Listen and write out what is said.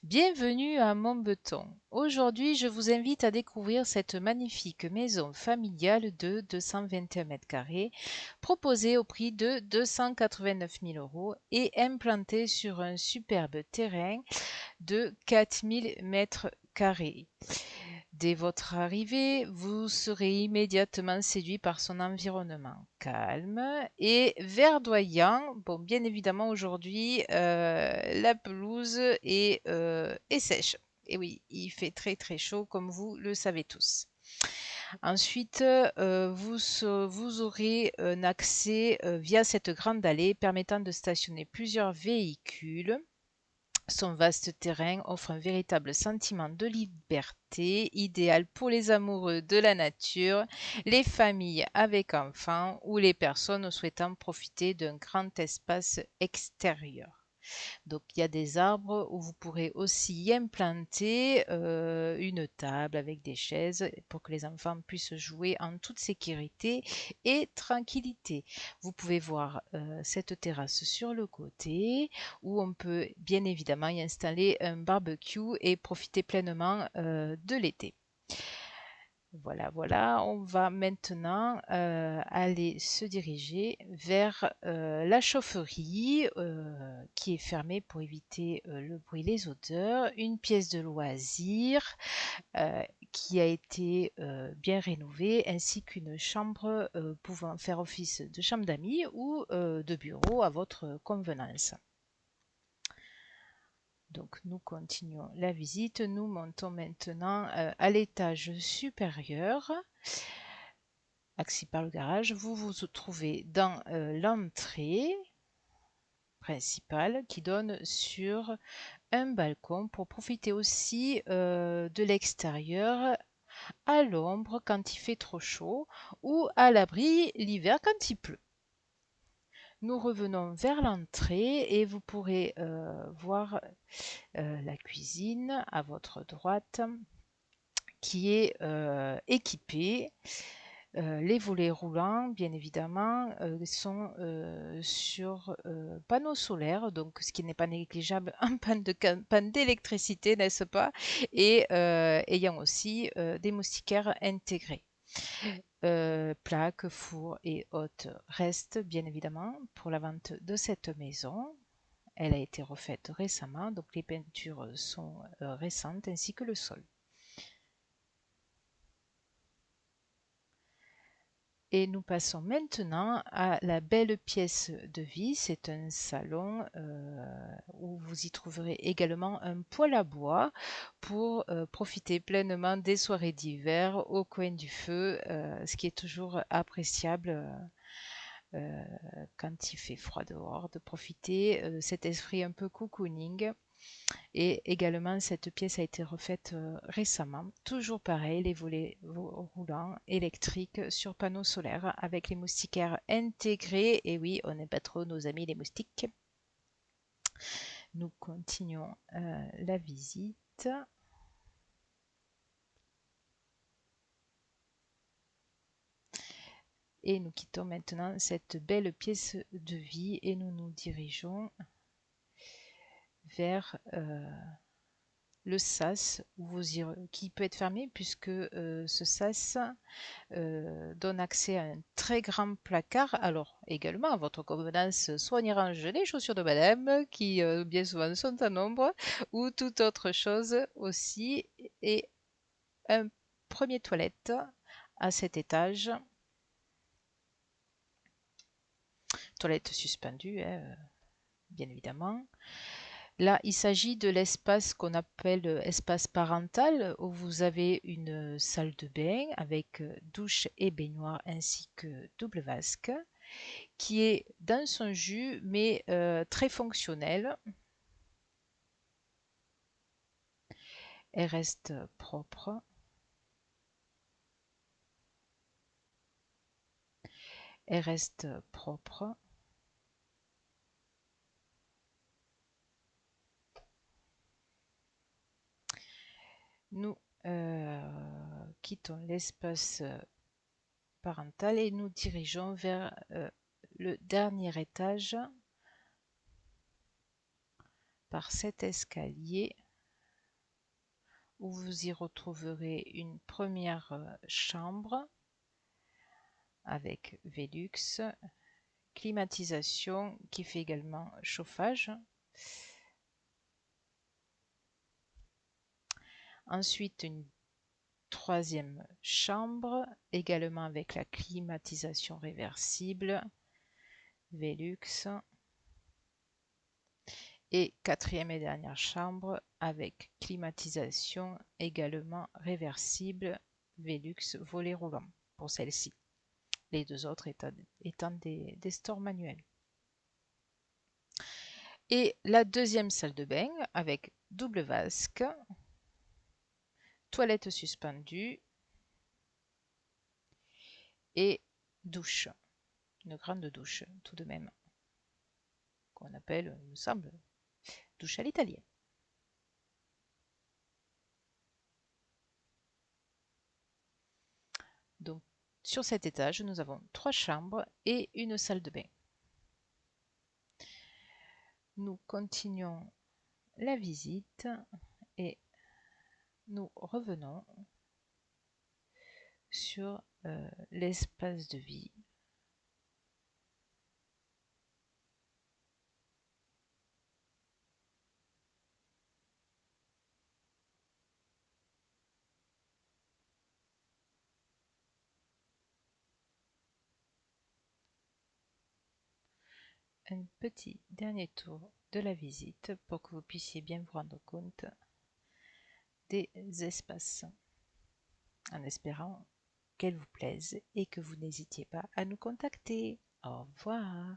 Bienvenue à Montbeton. Aujourd'hui, je vous invite à découvrir cette magnifique maison familiale de 221 mètres carrés, proposée au prix de 289 000 euros et implantée sur un superbe terrain de 4000 mètres carrés. Dès votre arrivée, vous serez immédiatement séduit par son environnement calme et verdoyant. Bon, bien évidemment, aujourd'hui, la pelouse est sèche. Et oui, il fait très très chaud, comme vous le savez tous. Ensuite, vous aurez un accès via cette grande allée permettant de stationner plusieurs véhicules. Son vaste terrain offre un véritable sentiment de liberté, idéal pour les amoureux de la nature, les familles avec enfants ou les personnes souhaitant profiter d'un grand espace extérieur. Donc il y a des arbres où vous pourrez aussi y implanter une table avec des chaises pour que les enfants puissent jouer en toute sécurité et tranquillité. Vous pouvez voir cette terrasse sur le côté où on peut bien évidemment y installer un barbecue et profiter pleinement de l'été. Voilà, voilà, on va maintenant aller se diriger vers la chaufferie qui est fermée pour éviter le bruit, les odeurs, une pièce de loisir qui a été bien rénovée, ainsi qu'une chambre pouvant faire office de chambre d'amis ou de bureau à votre convenance. Donc nous continuons la visite, nous montons maintenant à l'étage supérieur. Accès par le garage, vous vous trouvez dans l'entrée principale qui donne sur un balcon pour profiter aussi de l'extérieur à l'ombre quand il fait trop chaud ou à l'abri l'hiver quand il pleut. Nous revenons vers l'entrée et vous pourrez voir la cuisine à votre droite qui est équipée. Les volets roulants, bien évidemment, sont sur panneaux solaires, donc ce qui n'est pas négligeable en panne d'électricité, n'est-ce pas? Et ayant aussi des moustiquaires intégrés. Plaques, fours et hôtes restent bien évidemment pour la vente de cette maison. Elle a été refaite récemment, donc les peintures sont récentes ainsi que le sol. Et nous passons maintenant à la belle pièce de vie. C'est un salon où vous y trouverez également un poêle à bois pour profiter pleinement des soirées d'hiver au coin du feu, ce qui est toujours appréciable quand il fait froid dehors, de profiter de cet esprit un peu cocooning. Et également, cette pièce a été refaite récemment. Toujours pareil, les volets roulants électriques sur panneaux solaires avec les moustiquaires intégrés. Et oui, on n'aime pas trop nos amis les moustiques. Nous continuons la visite. Et nous quittons maintenant cette belle pièce de vie et nous nous dirigeons vers le sas qui peut être fermé puisque ce sas donne accès à un très grand placard. Alors également à votre convenance, soit on y range les chaussures de madame qui bien souvent sont en nombre ou toute autre chose aussi, et un premier toilette à cet étage, toilette suspendue bien évidemment. Là, il s'agit de l'espace qu'on appelle espace parental, où vous avez une salle de bain avec douche et baignoire ainsi que double vasque, qui est dans son jus mais très fonctionnelle. Elle reste propre. Elle reste propre. Nous quittons l'espace parental et nous dirigeons vers le dernier étage par cet escalier où vous y retrouverez une première chambre avec Velux, climatisation qui fait également chauffage. Ensuite, une troisième chambre, également avec la climatisation réversible, Velux. Et quatrième et dernière chambre avec climatisation également réversible, Velux volet roulant pour celle-ci. Les deux autres étant des stores manuels. Et la deuxième salle de bain avec double vasque, toilette suspendue et douche. Une grande douche tout de même, qu'on appelle, il me semble, douche à l'italienne. Donc sur cet étage, nous avons 3 chambres et une salle de bain. Nous continuons la visite et nous revenons sur l'espace de vie. Un petit dernier tour de la visite pour que vous puissiez bien vous rendre compte des espaces, en espérant qu'elles vous plaisent et que vous n'hésitiez pas à nous contacter. Au revoir.